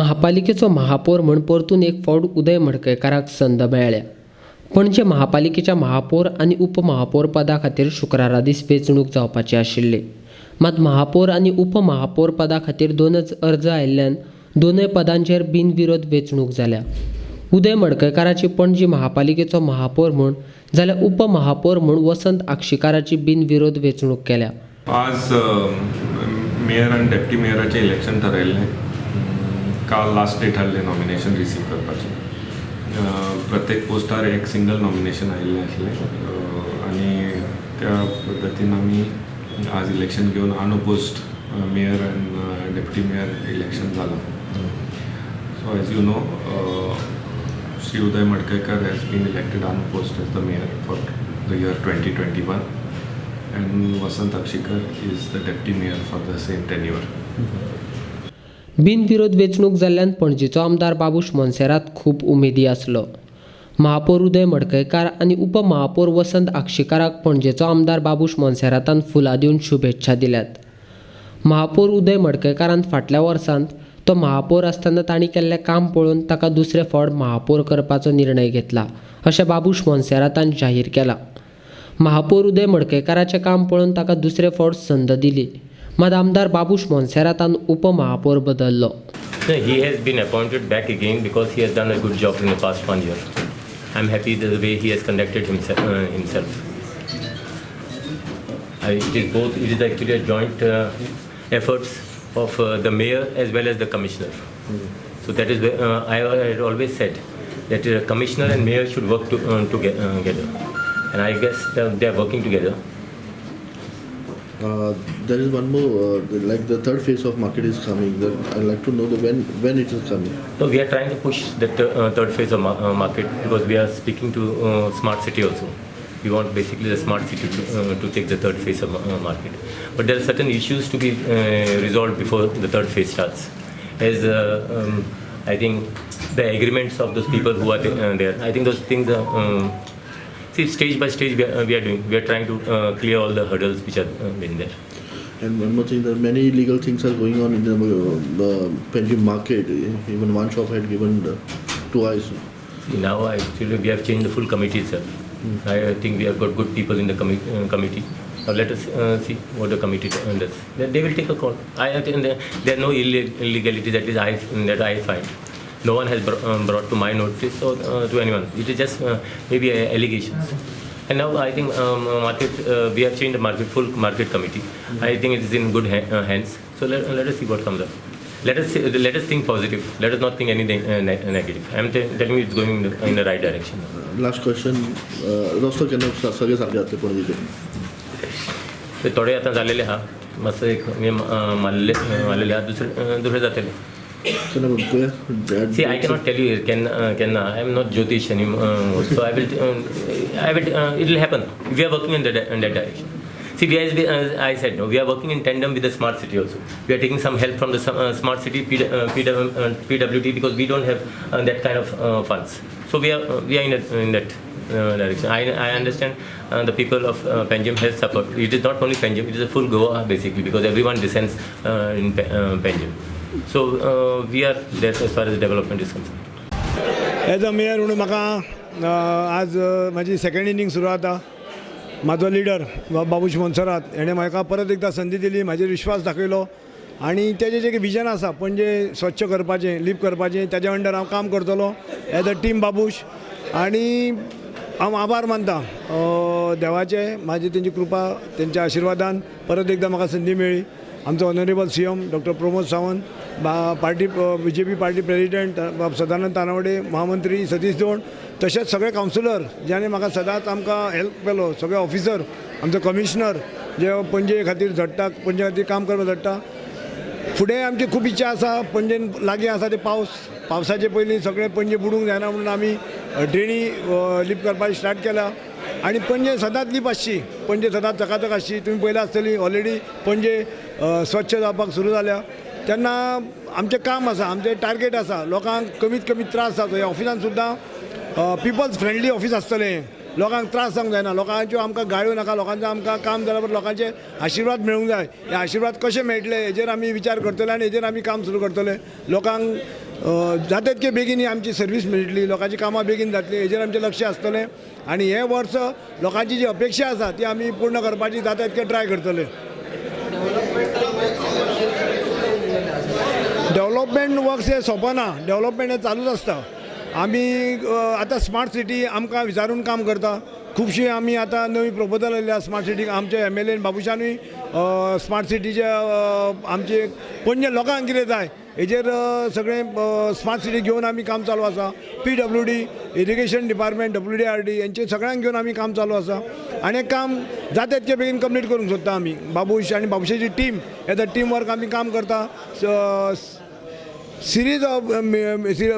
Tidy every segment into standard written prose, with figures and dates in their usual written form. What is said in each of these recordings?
महापालिकेचो महापौर म्हूण परतून एक फावट उदय मडकयकाराक संद मेळ्ळ्या. पणजे महापालिकेच्या महापौर आनी उपमहापौर पदा खातीर शुक्रारा दीस वेंचणूक जावपाची आशिल्ली. मात महापौर आनी उपमहापौर पदा खातीर दोनच अर्ज आयिल्ल्यान दोनूय पदांचेर बिनविरोध वेंचणूक जाल्या. उदय मडकयकाराची पणजी महापालिकेचो महापौर म्हूण जाल्यार उपमहापौर म्हूण वसंत आक्षिकाराची बिनविरोध वेंचणूक केल्या. आज मेयर आनी डेप्टी मेयराचें इलेक्शन थारायल्लें. काल लास्ट डेट आहलें नॉमिनेशन रिसीव करपाचें. प्रत्येक पोस्टार एक सिंगल नॉमिनेशन आयिल्लें आसलें आनी त्या पद्दतीन आमी आज इलेक्शन घेवन अनओपोज्ड मेयर आनी डेप्टी मेयर इलेक्शन जालां. So as you know, Shri Uday Madkaikar has been elected unopposed as the mayor for the year 2021 and Vasant Akshikar is the deputy mayor for the same tenure. बिनविरोध वेंचणूक जाल्ल्यान पणजेचो आमदार बाबूश मोन्सेरात खूब उमेदी आसलो. महापौर उदय मडकयकार आनी उपमहापौर वसंत आक्षिकाराक पणजेचो आमदार बाबूश मोन्सेरातान फुलां दिवन शुभेच्छा दिल्यात. महापौर उदय मडकयकारान फाटल्या वर्सांत तो महापौर आसतना तांणी केल्लें काम पळोवन ताका दुसरे फावट महापौर करपाचो निर्णय घेतला अशें बाबूश मोन्सेरातान जाहीर केलां. महापौर उदय मडकयकाराचें काम पळोवन ताका दुसरे फावट संद दिली. मात आमदार बाबूश मोन्सेरातान उपमहापौर बदल्लो. He has been appointed back again because he has done a good job in the past 1 year. I'm happy the way he has conducted himself. It is actually a joint efforts of the mayor as well as the commissioner. So that is I had always said that commissioner and mayor should work together, and I guess they are working together. There is one more, like the third phase of market is coming. I'd like to know when it is coming. So we are trying to push that third phase of market because we are speaking to smart city also. We want basically the smart city to take the third phase of market. But there are certain issues to be resolved before the third phase starts. As I think the agreements of those people who are there, I think those things are see, stage by stage we are doing. We are trying to clear all the hurdles which are been there. And one more thing, there are many illegal things are going on in the Panaji market. Even one shop had given twice. Now actually we have changed the full committee itself. I think we have got good people in the committee. Now let us see what the committee does. They will take a call. I think there are no illegality that I find. No one has brought to my notice or to anyone. It is just maybe allegations. And now I think we have changed the full market committee. I think it is in good hands. So let us see what comes up. Let us think positive. Let us not think anything negative. I am telling you it's going in the right direction. Last question. रस्तो केन्ना सगळे सारके जातले पणजेचे? ते थोडे आता झालेले हा मस्त एक मारलेले हा दुसरे जातले. See, I cannot tell you can I am not Jyotish anymore. So I will it will happen. We are working in that direction. See, as I said, no, we are working in tandem with the smart city also. We are taking some help from the smart city PWD because we don't have that kind of funds. So we are in that direction. I understand the people of Panjim have suffered. It is not only Panjim, it is a full Goa basically because everyone descends in Panjim. So we are there as far as development is concerned. As a mayor म्हणून म्हाका आज माझी second inning सुरू आता. माझो leader Babush Monserrate हेणे म्हाका परत एकदा संदी दिली, म्हाजेर विश्वास दाखयलो आनी तेजें जें विजन आसा पणजे स्वच्छ करपाचें, लिफ्ट करपाचें, तेज्या अंडर हांव काम करतलो एज अ टीम बाबूश. आनी हांव आभार मानता देवाचे, म्हाजी तेंची कृपा, तेंच्या आशिर्वादान परत एकदा म्हाका संदी मेळ्ळी. आमचो honourable CM doctor Pramod Sawant, party BJP party president Sadanand Tanavade, महामंत्री सतीश दोण, तशेंच सगळे कावन्सिलर ज्याने म्हाका सदांच आमकां हेल्प केलो, सगळे ऑफिसर, आमचो कमिशनर जे पणजे खातीर झडटा, पणजे खातीर काम करपाक झडटा. फुडें आमची खूब इच्छा आसा. पणजेन लागीं आसा ते पावसाचे पयलीं सगळे पणजे बुडूंक जायना म्हणून आमी ड्रेनी लिफ्ट करपाची स्टार्ट केला. आणि पणजे सदांच लिप आसची, पणजे सदांच चकाचक आसची. तुम्ही पळयलां आसतली ऑलरेडी पणजे स्वच्छ जावपाक सुरू जाल्या. तेन्ना आमचें काम आसा, आमचें टार्गेट आसा, लोकांक कमीत कमी त्रास जाता. ह्या ऑफिसान सुद्दां पिपल्स फ्रेंडली ऑफिस आसतलें, लोकांक त्रास जावंक जायना, लोकांच्यो आमकां गाळ्यो नाका, लोकांचो आमकां काम जाल्या बरोबर लोकांचे आशिर्वाद मेळूंक जाय. हे आशिर्वाद कशे मेळटले हेजेर आमी विचार करतले आनी हेजेर आमी काम सुरू करतले. लोकांक जाता तितके बेगीन आमची सर्वीस मेळटली, लोकांची कामां बेगीन जातली, हेजेर आमचें लक्ष आसतलें आनी हे वर्स लोकांची जी अपेक्षा आसा ती आमी पूर्ण करपाची जाता तितके ट्राय करतले. डेव्हलपमेंट वर्क्स हे सोंपना, डेव्हलपमेंट हे चालूच आसता. आमी आतां स्मार्ट सिटी आमकां विचारून काम करता. खुबशी आमी आतां नवी प्रपोजल आयल्या स्मार्ट सिटीक. आमचे MLA बाबुशानूय स्मार्ट सिटीचे आमचे पणजे लोकांक कितें जाय हेजेर सगळें स्मार्ट सिटी घेवन आमी काम चालू आसा. PWD, इरिगेशन डिपार्टमेंट, WDRD यांचे सगळ्यांक घेवन आमी काम चालू आसा आनी हें काम जाता तितके बेगीन कंप्लीट करूंक सोदता आमी. बाबूश आनी बाबुशाची टीम येता, टीम वर्क आमी काम करता. सिरीज ऑफ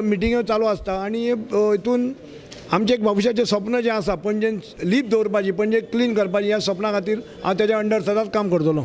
मिटिंग्यो चालू आसता आनी हितून आमचें एक बाबुशाचें स्वप्न जें आसा पणजेन लीप दवरपाची, पणजे क्लीन करपाची, ह्या स्वप्ना खातीर हांव तेज्या अंडर सदांच काम करतलो.